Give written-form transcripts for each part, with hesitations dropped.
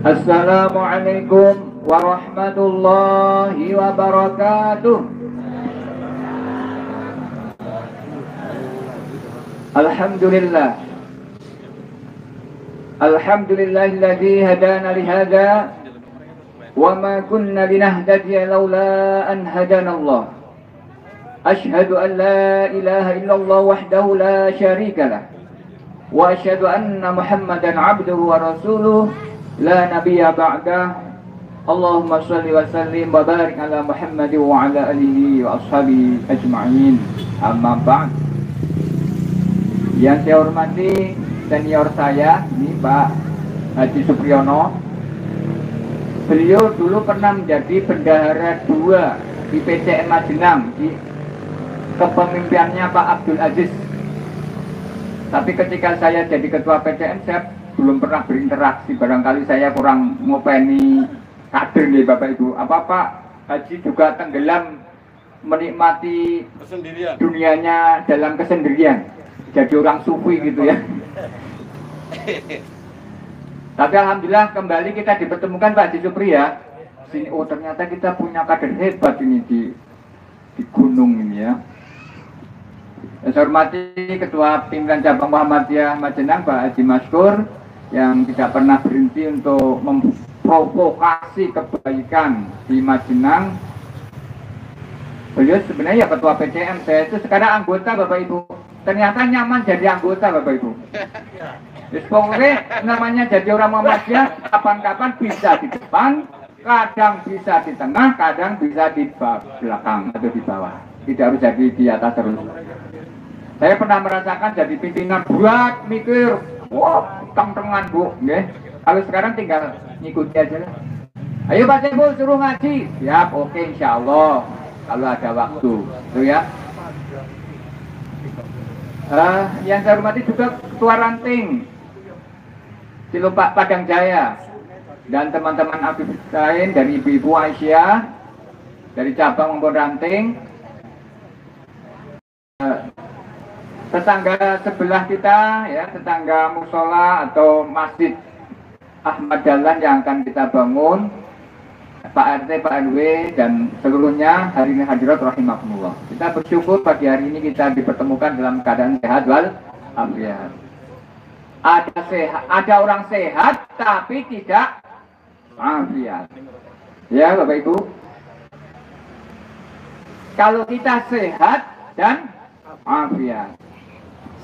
Assalamualaikum warahmatullahi wabarakatuh. Alhamdulillah. Alhamdulillahilladzi hadana lihada wa ma kunna linahtadiya laula an hadana Allah. Ashhadu an la ilaha illallah wahdahu la syarika lah. Wa ashhadu anna Muhammadan abduhu wa rasuluh la nabiyya ba'dah. Allahumma shalli wa sallim wa barik ala Muhammad wa ala alihi wa ashabihi ajma'in. Amma ba'd. Yang saya hormati senior saya, ini Pak Haji Supriyono. Beliau dulu pernah menjadi bendahara 2 di PCM Majenang di kepemimpinannya Pak Abdul Aziz. Tapi ketika saya jadi ketua PCM, saya belum pernah berinteraksi, barangkali saya kurang ngopeni kader nih Bapak Ibu. Apa Pak Haji juga tenggelam menikmati kesendirian, dunianya dalam kesendirian, jadi orang sufi gitu ya. Tapi alhamdulillah kembali kita dipertemukan Pak Haji Supri ya. Sini, oh ternyata kita punya kader hebat ini di gunung ini ya. Saya hormati Ketua Pimpinan Cabang Muhammadiyah Majenang Pak Haji Maskur, yang tidak pernah berhenti untuk memprovokasi kebaikan di Majenang. Beliau sebenarnya ya ketua PCM, saya itu sekarang anggota Bapak Ibu. Ternyata nyaman jadi anggota Bapak Ibu. Pokoknya namanya jadi orang Muhammadiyah, kapan-kapan bisa di depan, kadang bisa di tengah, kadang bisa di belakang atau di bawah. Tidak harus jadi di atas terus. Saya pernah merasakan jadi pimpinan buat mikir, wah, teng-tengan Bu, nggih. Kalau sekarang tinggal ngikuti aja lah. Ayo Pak Cebul suruh ngaji. Siap, oke insya Allah. Kalau ada waktu, itu ya. Yang saya hormati juga Ketua Ranting Cilumpak Padang Jaya dan teman-teman aktif lain dari Ibu-Ibu Aisyah dari cabang maupun ranting. Tetangga sebelah kita ya, tetangga musola atau masjid Ahmad Dahlan yang akan kita bangun, Pak RT, Pak RW dan seluruhnya hari ini hadirat rahimahumullah. Kita bersyukur pagi hari ini kita dipertemukan dalam keadaan sehat wal afiat. Ada orang sehat tapi tidak afiat. Ya Bapak Ibu. Kalau kita sehat dan afiat.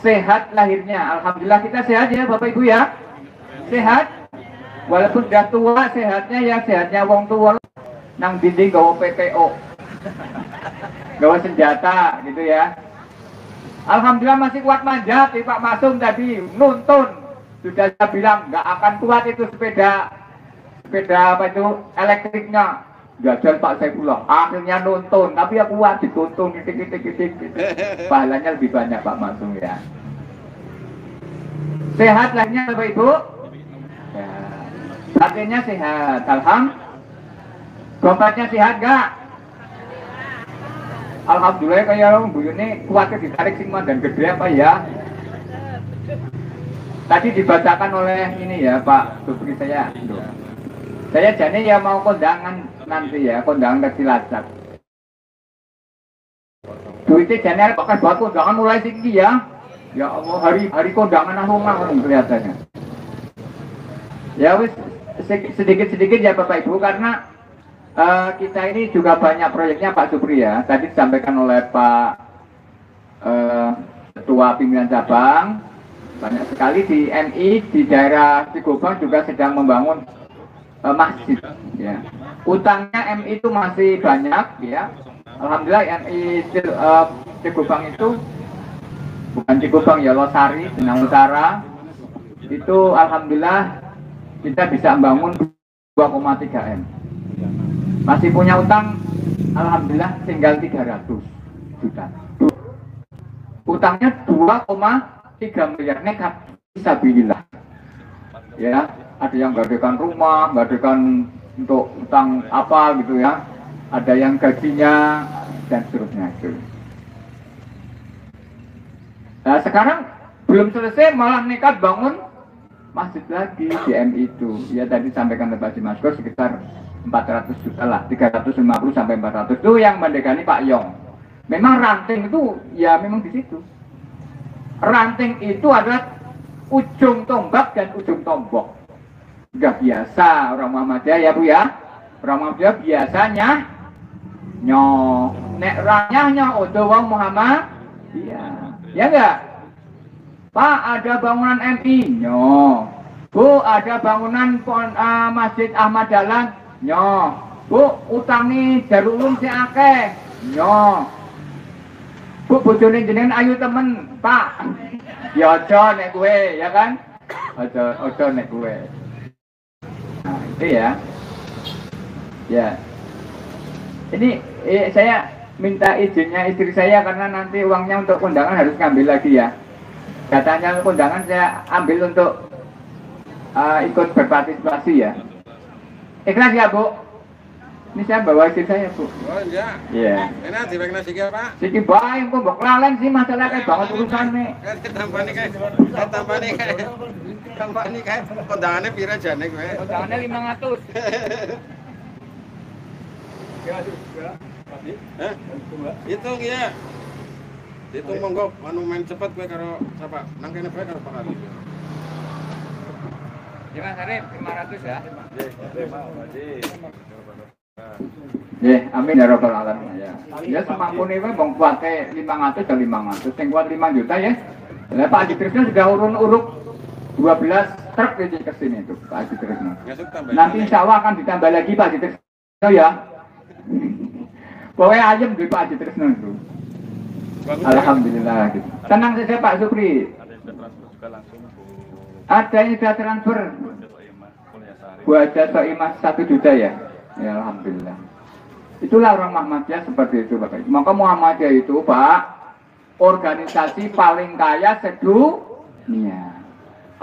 Sehat lahirnya, alhamdulillah kita sehat ya Bapak Ibu ya. Sehat. Walaupun sudah tua, sehatnya ya sehatnya wong tua. Nang dinding gawa PPO. Gawa senjata gitu ya. Alhamdulillah masih kuat manjat. Pak Masum tadi nuntun. Sudah saya bilang nggak akan kuat itu sepeda apa itu elektriknya. Gagal Pak Saifullah. Akhirnya nuntun, tapi ya kuat dituntun titik. Pahalanya lebih banyak Pak Masum ya. Sehat lahirnya Bapak Ibu. Ya. Batinnya sehat, alhamdulillah. Dompetnya sehat gak? Alhamdulillah kayak orang Bu ini kuatnya ditarik semua dan gede apa ya? Tadi dibacakan oleh ini ya Pak Supri saya. Saya jadi ya mau kondangan nanti ya, kondangan ke Cilacap. Duitnya jadi pakai buat kondangan mulai tinggi ya. Ya Allah, hari kondangan rumah kelihatannya. Ya wis sedikit-sedikit ya Bapak Ibu, karena kita ini juga banyak proyeknya Pak Supri ya. Tadi disampaikan oleh Pak Ketua Pimpinan Cabang, banyak sekali di MI di daerah Cigobang juga sedang membangun masjid ya. Utangnya MI itu masih banyak ya. Alhamdulillah MI Cigobang itu bukan Cigobang ya, Losari, Benang Utara itu alhamdulillah kita bisa membangun 2,3 M. Masih punya utang alhamdulillah tinggal 300 juta. Utangnya 2,3 miliar nekat fisabilillah. Ya, ada yang gadekan rumah, gadekan untuk utang apa gitu ya. Ada yang gajinya dan seterusnya itu. Nah, sekarang belum selesai malah nekat bangun masjid lagi di MI itu. Ya tadi sampaikan oleh Pak Jimasko sekitar 400 juta lah, 350 sampai 400 itu yang mendekani Pak Yong. Memang ranting itu ya memang di situ. Ranting itu adalah ujung tombak dan ujung tombok. Enggak biasa orang Muhammadiyah ya Bu ya. Orang Muhammadiyah biasanya nek ranyahnya odo wong Muhammad. Iya. Ya enggak? Pak ada bangunan MI. Bu ada bangunan Masjid Ahmad Dahlan. Bu utangi Darul Ulum si akeh. Bu bojone jenengan ayu temen, Pak. Ya aja nek kowe, ya kan? Aja nek kowe. Nah, itu ya. Ya. Ini saya minta izinnya istri saya karena nanti uangnya untuk kondangan harus ngambil lagi ya. Katanya kondangan saya ambil untuk ikut berpartisipasi ya. Ikhlas ya Bu? Ini saya bawa istri saya Bu. Oh iya. Iya. Enak dibagi siki Pak. Siki bae kok mbok lalen sih masalah kayak banget urusane. Tampane kae kondangane pira jane kowe? Kondangane 500. Hah? Hitung ya. Hitung monggo anu main cepet kowe karo sapa? Nang kene bae karo Pak Ali. Ya Mas Arif 500 ya. Nggih. Amin ya rabbal alamin ya. Ya semampune wae wong kuwate 500 ya 500. Sing kuat 5 juta ya. Lah Pak Haji Trisno sudah urun-uruk 12 truk ini ke sini tuh Pak Haji Trisno. Nanti insya Allah akan ditambah lagi Pak Haji Trisno ya. Pokoknya ayam di Pak Haji Trisno itu. Alhamdulillah gitu. Tenang saja Pak Supri. Ada yang sudah transfer. Buat jasa imas 1 juta ya. Ya alhamdulillah. Itulah orang Muhammadiyah seperti itu Bapak. Maka Muhammadiyah itu Pak, organisasi paling kaya sedunia.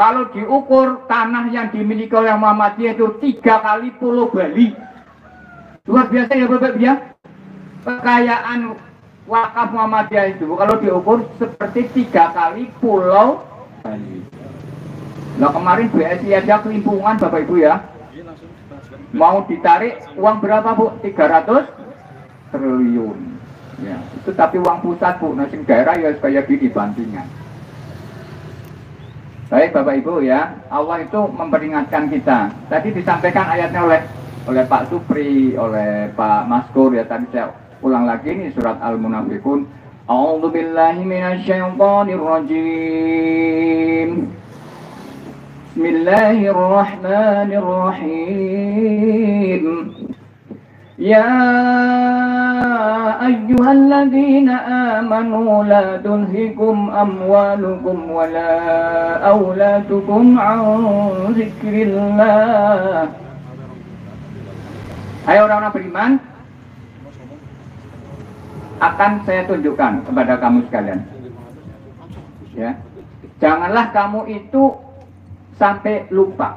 Kalau diukur tanah yang dimiliki oleh Muhammadiyah itu 3 kali Pulau Bali. Luar biasa ya Bapak ya. Kekayaan wakaf Muhammadiyah itu kalau diukur seperti 3 kali Pulau Bali. Nah kemarin BSI aja kelimpungan Bapak Ibu ya. Mau ditarik uang berapa Bu? 300 triliun. Ya, itu tapi uang pusat Bu. Nah sing daerah ya kayak gini bandingan. Baik Bapak Ibu ya, Allah itu memperingatkan kita. Tadi disampaikan ayatnya oleh Pak Supri, oleh Pak Maskur ya, tadi saya ulang lagi ini surat Al-Munafiqun. A'udzubillahi minasyaitonirrajim. Bismillahirrahmanirrahim. Ya ayyuhalladzina amanu la tulhikum amwalukum wala auladukum an zikrillah. Hai orang-orang beriman, akan saya tunjukkan kepada kamu sekalian. Ya. Janganlah kamu itu sampai lupa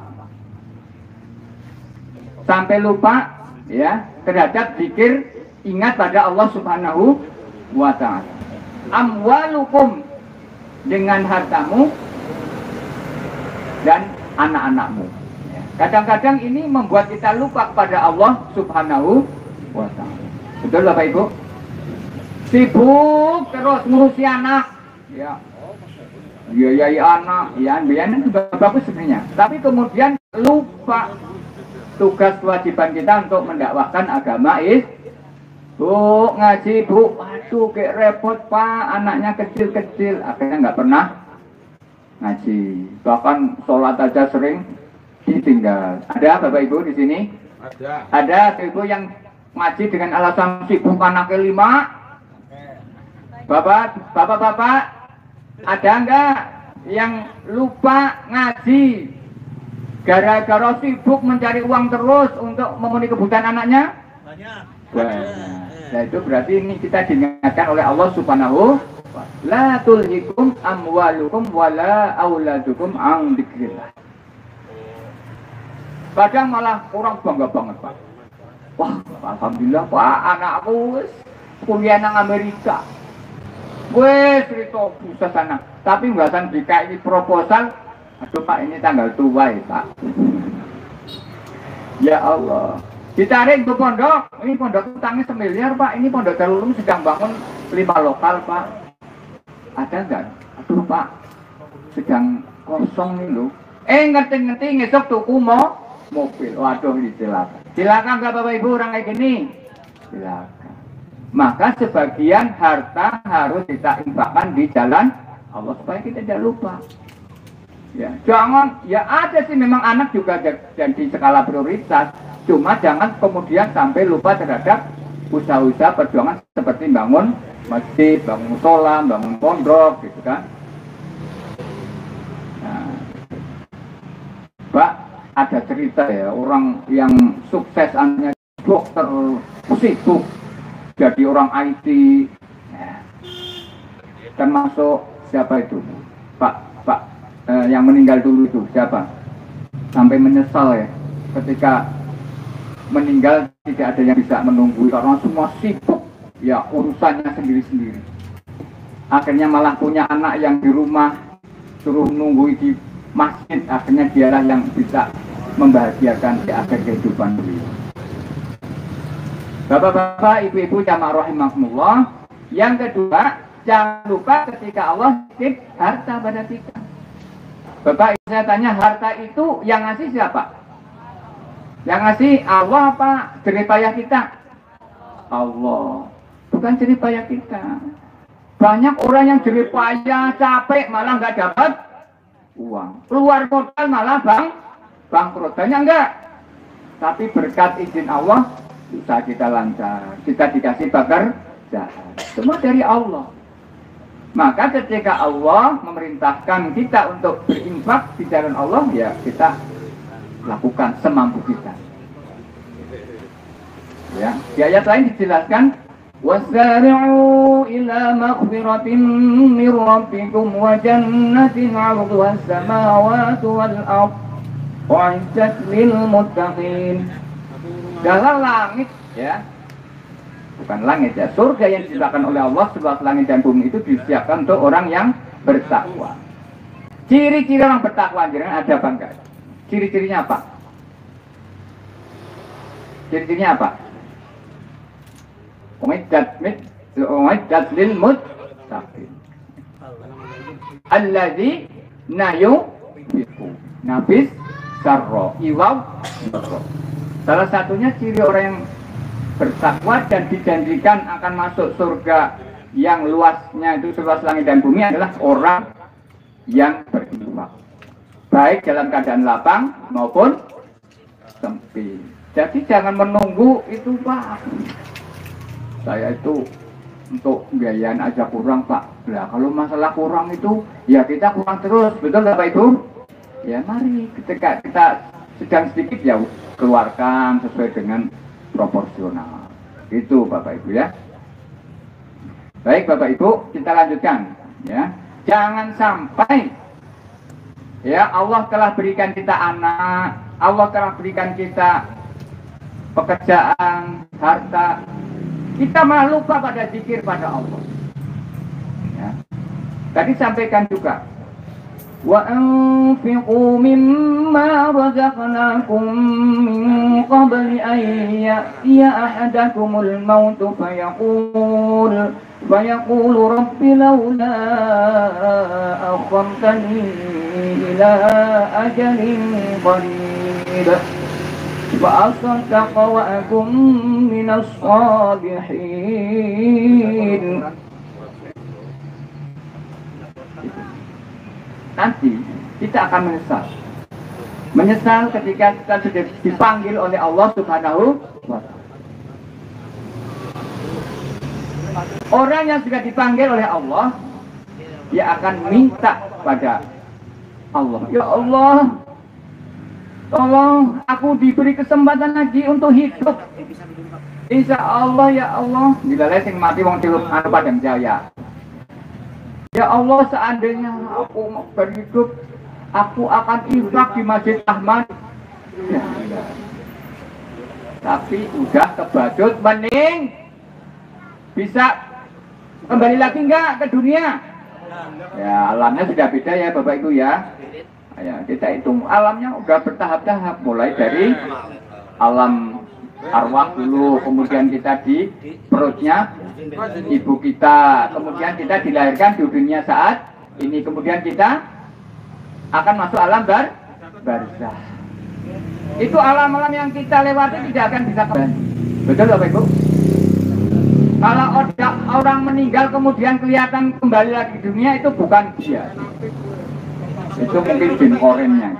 ya terhadap zikir, ingat pada Allah Subhanahu wa ta'ala. Amwalukum dengan hartamu dan anak-anakmu. Kadang-kadang ini membuat kita lupa kepada Allah Subhanahu wa ta'ala. Betul Bapak Ibu? Sibuk terus ngurusi anak ya, biayai anak, ya biayanya juga bagus sebenarnya. Tapi kemudian lupa tugas kewajiban kita untuk mendakwahkan agama Bu, ngaji Bu, waduh kayak repot Pak, anaknya kecil-kecil, akhirnya nggak pernah ngaji. Bahkan sholat aja sering ditinggal. Ada Bapak Ibu di sini? Ada Ibu yang ngaji dengan alasan sibuk anaknya 5. Bapak-bapak, ada enggak yang lupa ngaji gara-gara sibuk mencari uang terus untuk memenuhi kebutuhan anaknya? Banyak. Nah itu berarti ini kita diingatkan oleh Allah Subhanahu wa ta'ala. La tulhikum amwalukum wala auladukum an dzikrillah. Kadang malah orang bangga banget Pak. Wah, alhamdulillah Pak, anakku kuliah nang Amerika. Gue cerita bisa sana, tapi nggak akan DKI proposal Aduh Pak, ini tanggal tua ya Pak. Ya Allah. Ditarik ke pondok, ini pondok utangnya 1 miliar Pak, ini pondok Darul Ulum sedang bangun 5 lokal Pak. Ada enggak? Aduh Pak, sedang kosong nih loh. Ngerti-ngerti ngesok tuku mobil. Waduh, silakan. Silakan enggak Bapak Ibu orang kayak gini? Silakan. Maka sebagian harta harus kita infakkan di jalan Allah supaya kita tidak lupa. Ya, jangan, ya ada sih memang anak juga jadi skala prioritas. Cuma jangan kemudian sampai lupa terhadap usaha-usaha perjuangan seperti bangun masjid, bangun musola, bangun pondok, gitu kan. Nah, Pak, ada cerita ya, orang yang sukses anaknya dokter, sibuk jadi orang IT, ya. Termasuk siapa itu? Pak, yang meninggal dulu itu siapa? Sampai menyesal ya, ketika meninggal tidak ada yang bisa menunggu karena semua sibuk ya urusannya sendiri-sendiri. Akhirnya malah punya anak yang di rumah suruh nunggu di masjid, akhirnya dialah yang bisa membahagiakan di akhir kehidupan beliau. Bapak-bapak, ibu-ibu jamaah rahimakumullah. Yang kedua, jangan lupa ketika Allah titip harta pada kita. Bapak, saya tanya, harta itu yang ngasih siapa? Yang ngasih Allah apa jerih payah kita? Allah. Bukan jerih payah kita. Banyak orang yang jerih payah, capek, malah nggak dapat uang. Keluar modal malah bangkrut. Banyak enggak? Tapi berkat izin Allah, usaha kita lancar. Kita dikasih pekerjaan. Semua dari Allah. Maka ketika Allah memerintahkan kita untuk berinfak di jalan Allah, ya kita lakukan semampu kita. Ya, di ayat lain dijelaskan, wasari'u ila maghfiratin min rabbikum wa jannatin 'arduha as-samawati wal ardh u'iddat lil muttaqin. Dalam langit ya, bukan langit ya, surga yang diciptakan oleh Allah seluas langit dan bumi itu disiapkan untuk orang yang bertakwa. Ciri-ciri orang bertakwa jangan ada bangga. Ciri-cirinya apa? Ciri-cirinya apa? U'iddat lil muttaqin. Alladzi yuhibbu nafis sarra iwaw. Salah satunya ciri orang yang bertakwa dan dijanjikan akan masuk surga yang luasnya itu seluas langit dan bumi adalah orang yang berinfak, baik dalam keadaan lapang maupun sempit. Jadi jangan menunggu itu Pak, saya itu untuk biayaan aja kurang Pak. Nah kalau masalah kurang itu ya kita kurang terus, betul Bapak Ibu? Ya mari ketika kita sedang sedikit ya keluarkan sesuai dengan proporsional. Itu Bapak Ibu ya. Baik Bapak Ibu, kita lanjutkan ya. Jangan sampai ya Allah telah berikan kita anak, Allah telah berikan kita pekerjaan, harta, kita malah lupa pada zikir pada Allah. Ya. Tadi sampaikan juga, wa anfiqu mimma razaqnakum min qabli an ya'tiya ahadakumul maut fayaqul rabbi lawla akhartani ila ajalin qarib فأصدق وأكن من الصالحين. Nanti kita akan menyesal ketika kita sudah dipanggil oleh Allah Subhanahu wa Ta'ala. Orang yang sudah dipanggil oleh Allah, dia akan minta pada Allah, ya Allah, tolong aku diberi kesempatan lagi untuk hidup. Insya Allah ya Allah. Bila lesing mati wong tilup anu Padang Jaya. Ya Allah, seandainya aku mau berhidup, aku akan infak di Masjid Ahmad. Ya. Tapi udah kebajut mending bisa kembali lagi enggak ke dunia? Ya alamnya sudah beda ya Bapak Ibu ya. Ya, kita itu alamnya udah bertahap-tahap, mulai dari alam arwah dulu, kemudian kita di perutnya ibu kita, kemudian kita dilahirkan di dunia saat ini, kemudian kita akan masuk alam barzah. Itu alam-alam yang kita lewati tidak akan bisa kembali. Betul Bapak Ibu? Kalau orang meninggal kemudian kelihatan kembali lagi di dunia, itu bukan dia. Itu mungkin jin korennya,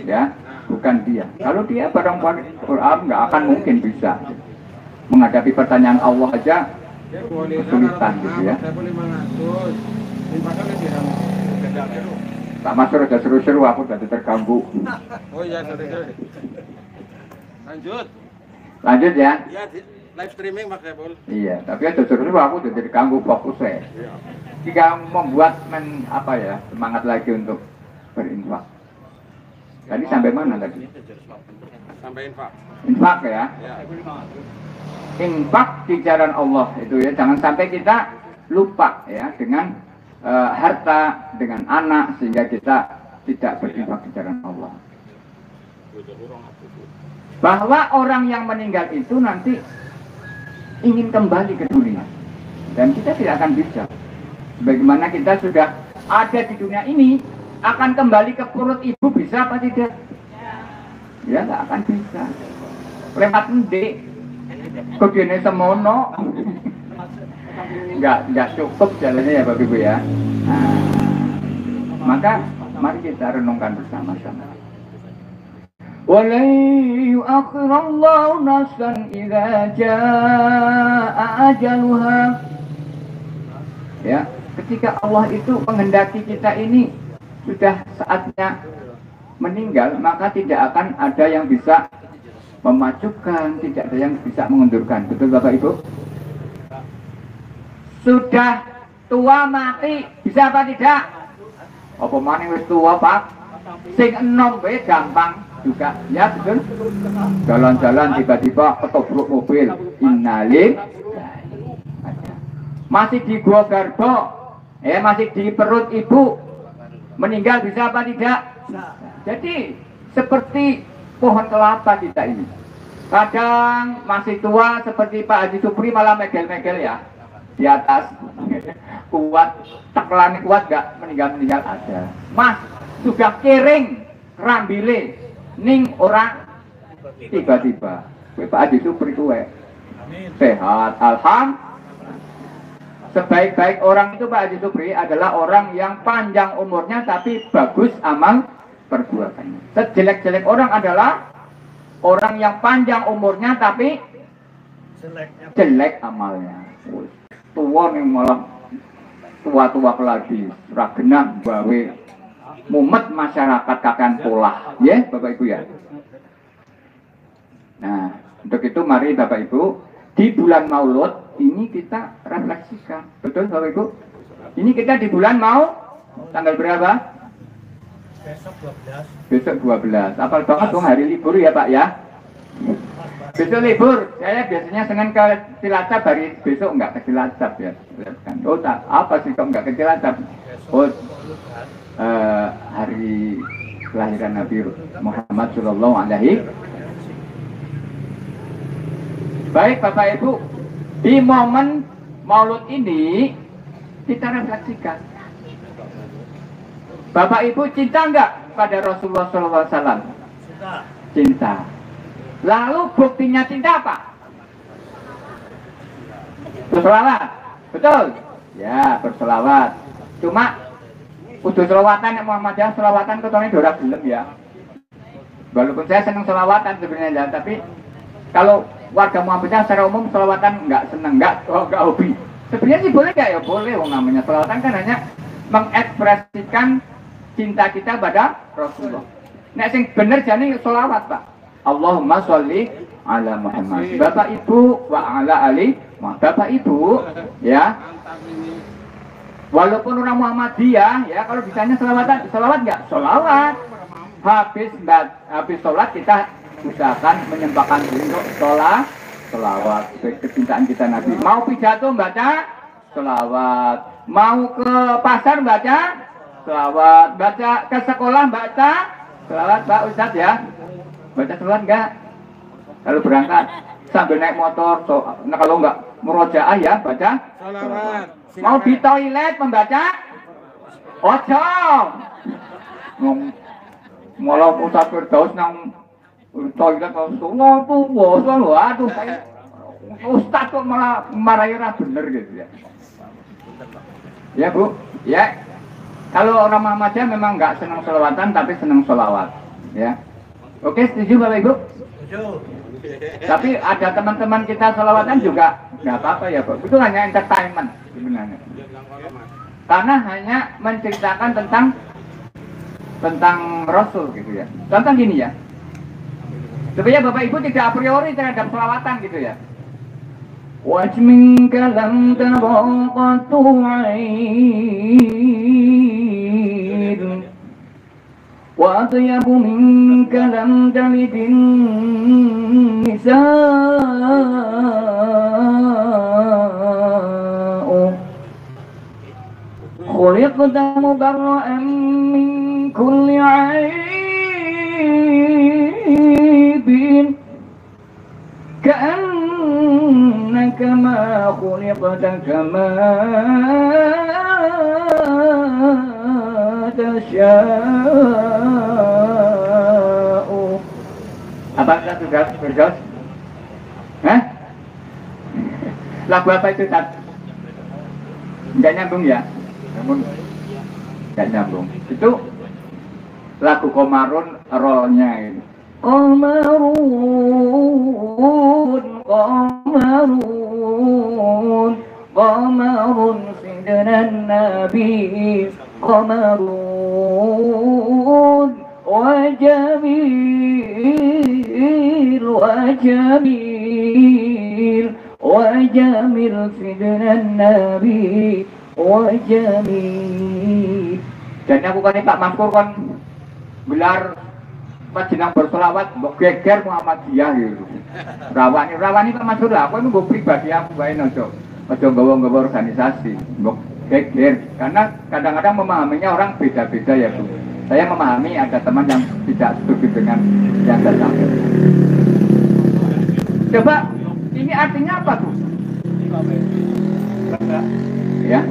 ya, bukan dia. Kalau dia barang Quran nggak akan mungkin bisa menghadapi pertanyaan Allah aja kesulitan gitu ya. Pak Mas udah seru-seru, aku udah terganggu. Oh iya, sorry. Lanjut ya. Iya, live streaming Pak Saiful. Iya, tapi ada seru-seru, aku udah terganggu fokusnya. Jika membuat semangat lagi untuk berinfak. Tadi sampai mana tadi? Sampai infak. Infak ya. Ya. Infak di jalan Allah itu ya, jangan sampai kita lupa ya dengan harta, dengan anak, sehingga kita tidak berinfak di jalan Allah. Bahwa orang yang meninggal itu nanti ingin kembali ke dunia, dan kita tidak akan bisa. Bagaimana kita sudah ada di dunia ini, akan kembali ke perut ibu bisa apa tidak? Ya nggak akan bisa. Lewat ndek, kodene semono, nggak cukup jalannya ya Bapak Ibu ya. Nah, maka mari kita renungkan bersama-sama. وَلَنْ يُؤَخِّرَ اللَّهُ نَفْسًا إِذَا جَاءَ أَجَلُهَا. Ya, ketika Allah itu menghendaki kita ini sudah saatnya meninggal, maka tidak akan ada yang bisa memajukan, tidak ada yang bisa mengundurkan. Betul Bapak Ibu? Sudah tua mati, bisa apa tidak? Apa maning wis tua Pak? Sing enom wae gampang juga, ya betul. Jalan-jalan tiba-tiba ketobrak mobil, innalil. Masih di gua garbo, masih di perut ibu, meninggal bisa apa tidak? Jadi seperti pohon kelapa kita ini. Kadang masih tua seperti Pak Haji Supri malah megel-megel ya di atas. Kuat, teklane kuat gak meninggal ada. Mas sudah kering rambile ning orang tiba-tiba. Pak Haji Supri kuwe sehat, alhamdulillah. Sebaik-baik orang itu Pak Haji Supri adalah orang yang panjang umurnya tapi bagus amal perbuatannya. Sejelek-jelek orang adalah orang yang panjang umurnya tapi jelek amalnya. Tua nih malah tua-tua lagi, ragenah bawe mumet masyarakat kakan pola, ya Bapak Ibu ya. Nah, untuk itu mari Bapak Ibu di bulan Maulud ini kita refleksikan, betul Bapak Ibu? Ini kita di bulan tanggal berapa? Besok 12. Apal banget dong hari libur ya Pak ya. Besok libur. Saya biasanya Senin ke Cilacap, hari besok enggak ke Cilacap ya. Oh tak, apa sih kok enggak ke Cilacap? Oh hari kelahiran Nabi Muhammad Sallallahu Alaihi. Baik Bapak Ibu, di momen Maulud ini kita refleksikan. Bapak Ibu cinta enggak pada Rasulullah SAW? Cinta. Lalu buktinya cinta apa? Berselawat. Betul? Ya, berselawat. Cuma kudu selawatan yang Muhammadiyah, selawatan ketone ora gelem ya. Walaupun saya senang selawatan sebenarnya, tapi kalau warga Muhammadiyah secara umum selawatan enggak senang, enggak hobi. Sebenarnya sih boleh enggak ya? Boleh, wong namanya selawatan kan hanya mengekspresikan cinta kita pada Rasulullah. Nek sing bener jane selawat, Pak. Allahumma sholli ala Muhammad. Bapak Ibu wa ala ali. Bapak Ibu ya. Walaupun orang Muhammadiyah ya, kalau bisanya selawatan, selawat enggak? Selawat. Habis sholat kita usahakan menyembahkan diri untuk selawat kecintaan kita Nabi. Mau pidato baca selawat, mau ke pasar baca selawat. Baca ke sekolah baca selawat Pak Ustadz ya. Baca selawat enggak? Kalau berangkat sambil naik motor, nah kalau enggak murojaah ya baca Salawat. Mau di toilet membaca ojo. Malah Ustadz Firdaus nang toilet semua tuh bosan loh, aduh Ustadz kok malah marahin bener gitu ya. Ya Bu, ya. Kalau orang Muhammadiyah memang nggak senang selawatan tapi senang selawat, ya. Oke, setuju Bapak Ibu? Setuju. Tapi ada teman-teman kita selawatan juga nggak apa-apa ya Pak. Itu hanya entertainment sebenarnya. Karena hanya menceritakan tentang Rasul gitu ya. Contoh gini ya. Supaya Bapak Ibu tidak a priori terhadap selawatan gitu ya. وَجْمِنْكَ لَمْ تَرَقَ تُعَيْدٌ وَأَطْيَبُ مِنْكَ لَمْ تَلِدِ النِّسَاءُ خُلِقْتَ مُبَرَّأً مِنْ كُلِّ عَيْبٍ كأنك ما خلقت كما تشاء. Apakah sudah berjos? Hah? Lagu apa itu Tat? Nggak nyambung ya? Nggak nyambung. Itu lagu Komarun rollnya ini. قمر سيدنا النبي قمر وجميل سيدنا النبي وجميل. Dan aku kan Pak Mankur kan gelar jenang berselawat mbok geger Muhammadiyah gitu. Rawani Pak Mansur lah, aku itu pribadi aku bae ojo nggawa organisasi, mbok geger. Karena kadang-kadang memahaminya orang beda-beda ya Bu. Saya memahami ada teman yang tidak setuju dengan yang saya sampaikan. Coba ini artinya apa tuh? Ya,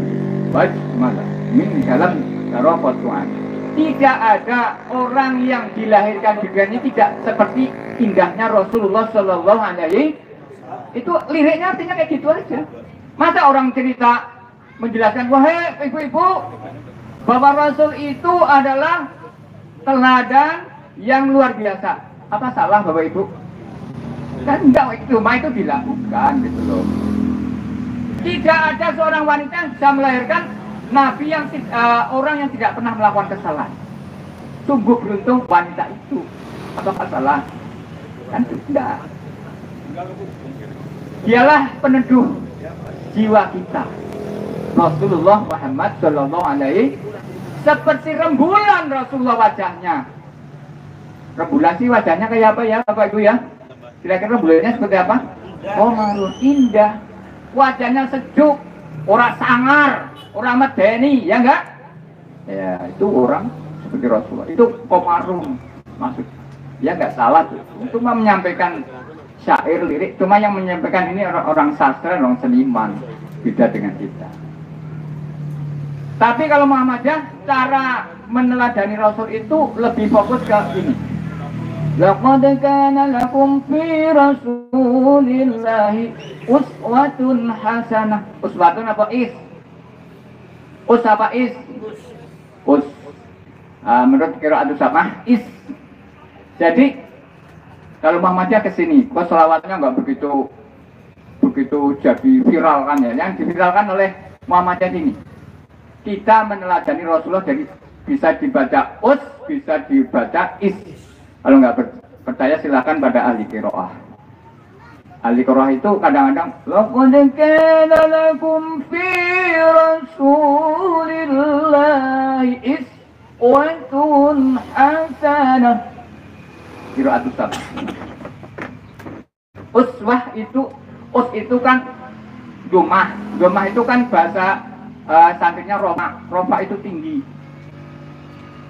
baik mana? Min dalam darafatuan. Tidak ada orang yang dilahirkan di dunia ini tidak seperti indahnya Rasulullah Shallallahu Alaihi. Itu liriknya artinya kayak gitu aja. Masa orang cerita menjelaskan, wahai ibu-ibu, bahwa Rasul itu adalah teladan yang luar biasa. Apa salah Bapak Ibu? Kan enggak, cuma itu dilakukan gitu loh. Tidak ada seorang wanita yang bisa melahirkan Nabi yang orang yang tidak pernah melakukan kesalahan. Sungguh beruntung wanita itu. Apakah salah? Kan tidak. Dialah peneduh jiwa kita. Rasulullah Muhammad Sallallahu Alaihi. Seperti rembulan Rasulullah wajahnya. Rembulan sih wajahnya kayak apa ya Bapak Ibu ya? Kira-kira rembulannya seperti apa? Oh malu indah. Wajahnya sejuk. Orang sangar. Orang medeni, ya enggak? Ya, itu orang seperti Rasulullah. Itu komarun maksud. Ya enggak salah tuh. Itu mah menyampaikan syair lirik. Cuma yang menyampaikan ini orang sastra, orang seniman. Beda dengan kita. Tapi kalau Muhammadiyah, cara meneladani Rasul itu lebih fokus ke ini. Laqad kana lakum fi Rasulillahi uswatun hasanah. Uswatun apa is? Us apa is? Us. Menurut qiraat sama is. Jadi kalau Muhammadiyah kesini, kok selawatnya nggak begitu jadi viral kan ya? Yang diviralkan oleh Muhammadiyah ini, kita meneladani Rasulullah jadi bisa dibaca us, bisa dibaca is. Kalau nggak percaya silakan pada ahli qiraah. Ahli qiraah itu kadang-kadang laqad kana lakum fi Rasulillahi uswatun hasanah. Qiraat sama. Uswah itu itu kan domah itu kan bahasa santrinya Roma. Roma itu tinggi.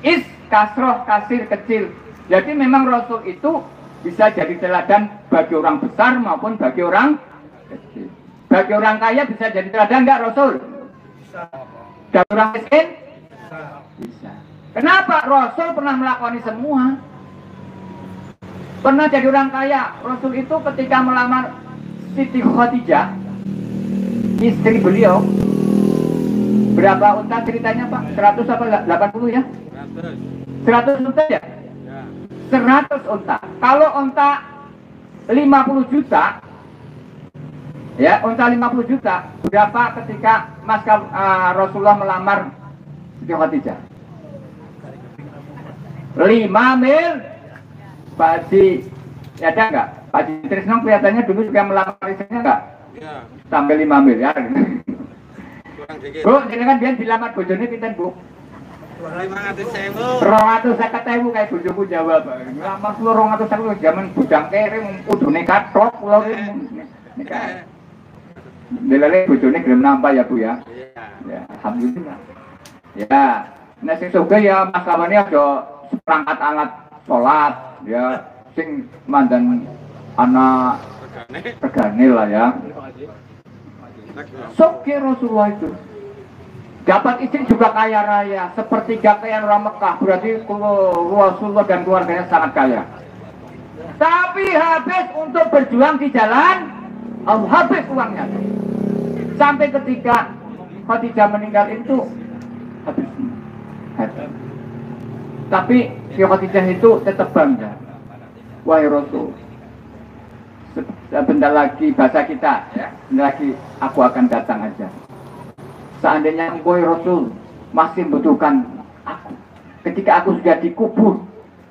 is kasroh kasir kecil. Jadi memang Rasul itu bisa jadi teladan bagi orang besar maupun bagi orang kecil. Bagi orang kaya bisa jadi teladan enggak Rasul? Bisa. Bagi orang miskin? Bisa. Kenapa? Rasul pernah melakukan semua. Pernah jadi orang kaya. Rasul itu ketika melamar Siti Khadijah, istri beliau, berapa unta ceritanya Pak? 100 apa 80 ya? 100 unta ya? 100 unta. Kalau unta 50 juta, ya unta 50 juta, berapa ketika Rasulullah melamar Siti Khadijah? 5 mil. Pak Haji, ya ada nggak? Pak Haji Trisno kelihatannya dulu juga melamar istrinya nggak? Iya. Sampai 5 miliar. Bu, jadi kan dia dilamar bojone pinten Bu? 250.000 kayak bojoku Jawa Pak. Lamar 250.000 zaman bujang kere kudune kathok kula nikah. Delale bojone gelem nampa ya Bu ya. Ya, alhamdulillah. Ya, nek sing sugih ya masalahane aja seperangkat alat salat ya sing mandan anak regane lah ya. Sugih Rasulullah itu. Dapat istri juga kaya raya, sepertiga kekayaan orang Mekah, berarti Rasulullah dan keluarganya sangat kaya. Tapi habis untuk berjuang di jalan, habis uangnya. Sampai ketika Khadijah meninggal itu, habis. Tapi si Khadijah itu tetap bangga. Wahai Rasul, sebentar lagi bahasa kita, ya, sebentar lagi aku akan datang aja. Seandainya engkau Rasul masih membutuhkan aku, ketika aku sudah dikubur,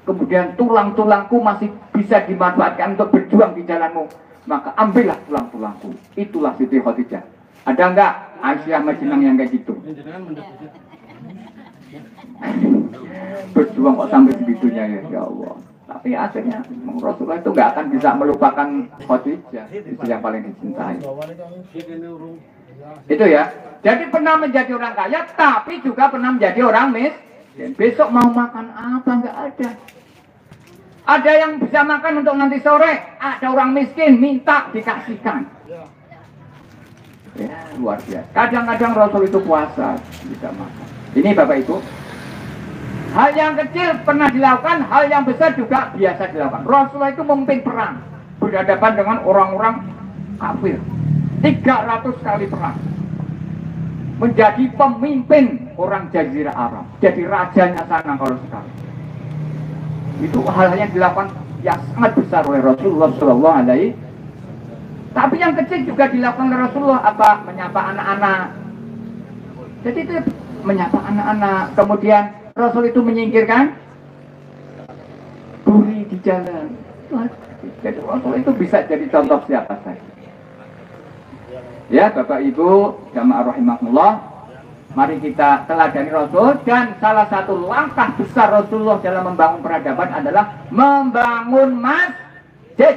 kemudian tulang-tulangku masih bisa dimanfaatkan untuk berjuang di jalanmu, maka ambillah tulang-tulangku. Itulah Siti Khadijah. Ada enggak Aisyah Madinah yang kayak gitu? Berjuang kok sampai segitunya ya Allah. Tapi akhirnya Rasulullah itu nggak akan bisa melupakan Khadijah, itu yang paling dicintai. Itu ya. Jadi pernah menjadi orang kaya, tapi juga pernah menjadi orang miskin. Besok mau makan apa? Nggak ada. Ada yang bisa makan untuk nanti sore. Ada orang miskin minta dikasihkan. Ya luar biasa. Kadang-kadang Rasul itu puasa bisa makan. Ini Bapak Ibu. Hal yang kecil pernah dilakukan, hal yang besar juga biasa dilakukan. Rasulullah itu memimpin perang, berhadapan dengan orang-orang kafir. 300 kali perang. Menjadi pemimpin orang Jazirah Arab, jadi rajanya sana kalau sekarang. Itu hal-hal yang dilakukan yang sangat besar oleh Rasulullah SAW. Tapi yang kecil juga dilakukan oleh Rasulullah, apa? Menyapa anak-anak. Jadi itu menyapa anak-anak. Kemudian Rasul itu menyingkirkan duri di jalan. Jadi Rasul itu bisa jadi contoh siapa saja. Ya Bapak Ibu jamaah rahimakumullah, mari kita teladani Rasul. Dan salah satu langkah besar Rasulullah dalam membangun peradaban adalah membangun masjid.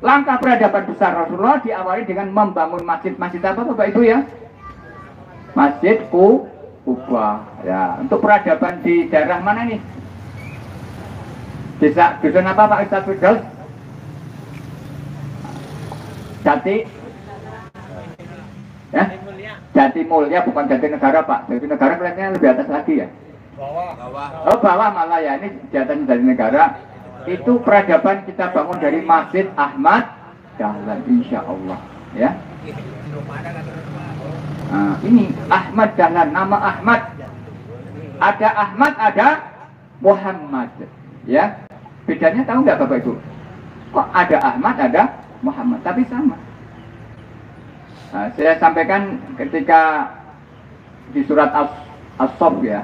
Langkah peradaban besar Rasulullah diawali dengan membangun masjid. Masjid apa Bapak Ibu ya? Masjid Kubah. Ya, untuk peradaban di daerah mana nih? Desa dusun apa Pak Ustadz Firdaus? Jati. Ya? Jati Mulia, bukan Jati Negara Pak. Jati Negara kelihatannya lebih atas lagi ya? Bawah. Oh bawah malah ya, ini Jati Negara. Itu peradaban kita bangun dari Masjid Ahmad Dahlan, insya Allah ya. Nah, ini Ahmad Dahlan, nama Ahmad. Ada Ahmad, ada Muhammad ya. Bedanya tahu nggak Bapak Ibu? Kok ada Ahmad, ada Muhammad, tapi sama. Nah, saya sampaikan ketika di surat As-Saff ya.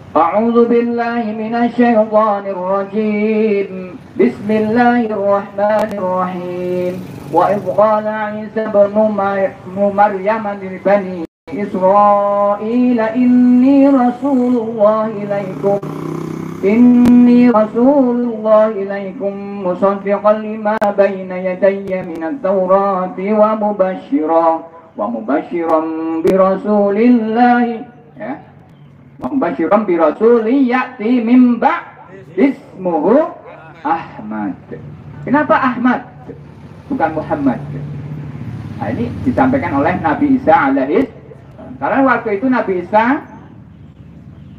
A'udzu billahi minasyaitonir rajim. Bismillahirrahmanirrahim. Wa idh qala Isa ibn Maryam li bani Israil inni rasulullah ilaikum. Inni rasulullah ilaikum musaddiqan lima baina yadayya minat Taurati wa mubashiran bi rasulillahi ya. Mubasyiran bi rasulin ya'ti min ismuhu Ahmad. Kenapa Ahmad? Bukan Muhammad. Nah, ini disampaikan oleh Nabi Isa alaihi. Karena waktu itu Nabi Isa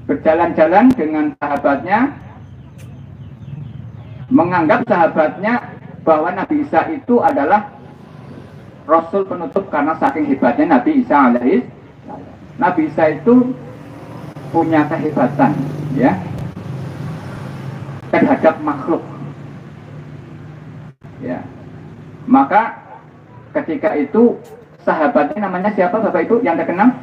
berjalan-jalan dengan sahabatnya, menganggap sahabatnya bahwa Nabi Isa itu adalah Rasul penutup karena saking hebatnya Nabi Isa alaihi. Nabi Isa itu punya kehebatan, ya, terhadap makhluk, ya. Maka ketika itu sahabatnya namanya siapa Bapak Ibu yang terkenal?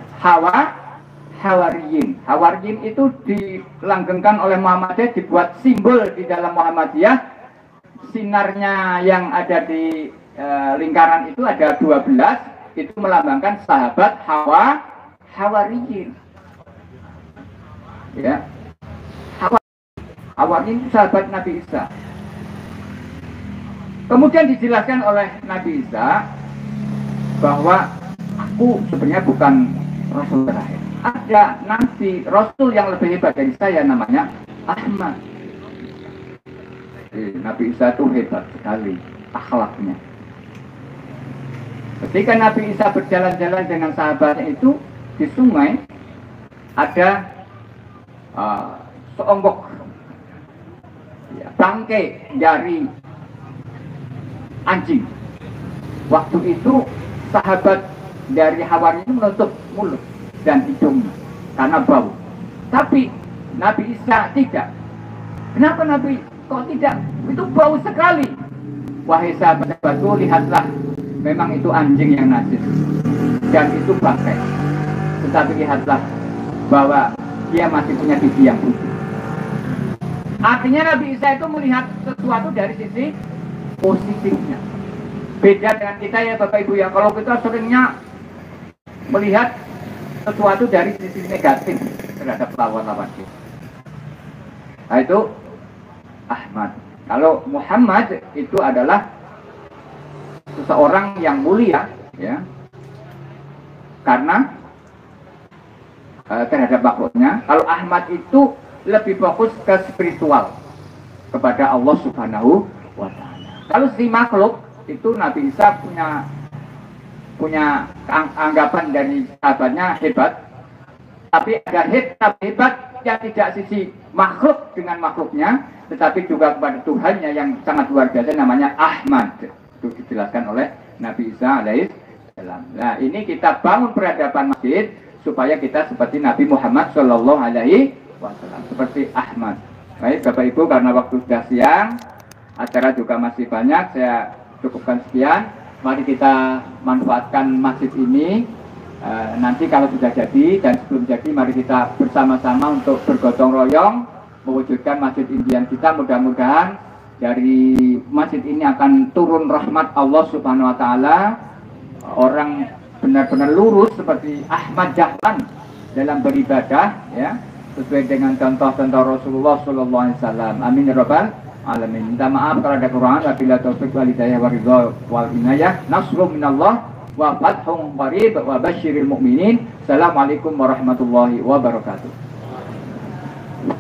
Hawariyin. Hawariyin itu dilanggengkan oleh Muhammadiyah, dibuat simbol di dalam Muhammadiyah. Sinarnya yang ada di lingkaran itu ada 12, itu melambangkan sahabat Hawariyin. Ya. Hawariyin itu sahabat Nabi Isa. Kemudian dijelaskan oleh Nabi Isa bahwa aku sebenarnya bukan Rasul terakhir. Ada nanti Rasul yang lebih hebat dari saya, namanya Ahmad. Nabi Isa itu hebat sekali akhlaknya. Ketika Nabi Isa berjalan-jalan dengan sahabatnya itu di sungai, ada seonggok bangkai dari anjing. Waktu itu sahabat dari Hawari itu menutup mulut dan hidungnya karena bau. Tapi Nabi Isa tidak. Kenapa Nabi kok tidak? Itu bau sekali. Wahai sahabat-sahabatku, lihatlah, memang itu anjing yang najis dan itu bangkai. Tetapi lihatlah bahwa dia masih punya gigi yang putih. Artinya Nabi Isa itu melihat sesuatu dari sisi positifnya. Beda dengan kita ya Bapak Ibu ya, kalau kita seringnya melihat sesuatu dari sisi negatif terhadap lawan-lawan kita. Nah itu Ahmad. Kalau Muhammad itu adalah seseorang yang mulia, ya, karena terhadap makhluknya. Kalau Ahmad itu lebih fokus ke spiritual, kepada Allah Subhanahu wa Ta'ala. Kalau si makhluk itu Nabi Isa punya anggapan dari sahabatnya hebat, tapi ada hebat yang tidak sisi makhluk dengan makhluknya, tetapi juga kepada Tuhannya yang sangat luar biasa, namanya Ahmad. Itu dijelaskan oleh Nabi Isa alaihi salam. Nah ini kita bangun peradaban masjid supaya kita seperti Nabi Muhammad Shallallahu Alaihi Wasallam, seperti Ahmad. Baik Bapak Ibu, karena waktu sudah siang, acara juga masih banyak, saya cukupkan sekian. Mari kita manfaatkan masjid ini. Nanti kalau sudah jadi dan sebelum jadi, mari kita bersama-sama untuk bergotong royong mewujudkan masjid impian kita. Mudah-mudahan dari masjid ini akan turun rahmat Allah Subhanahu Wa Taala. Orang benar-benar lurus seperti Ahmad Dahlan dalam beribadah, ya, sesuai dengan contoh-contoh Rasulullah Sallallahu Alaihi Wasallam. Amin ya Rabbal Alamin. Minta maaf kalau ada Quran, wabillahi taufiq wal hidayah wa ridha wal inayah. Nasrun minallah wa fathun qarib wa basyiril mu'minin. Assalamualaikum warahmatullahi wabarakatuh.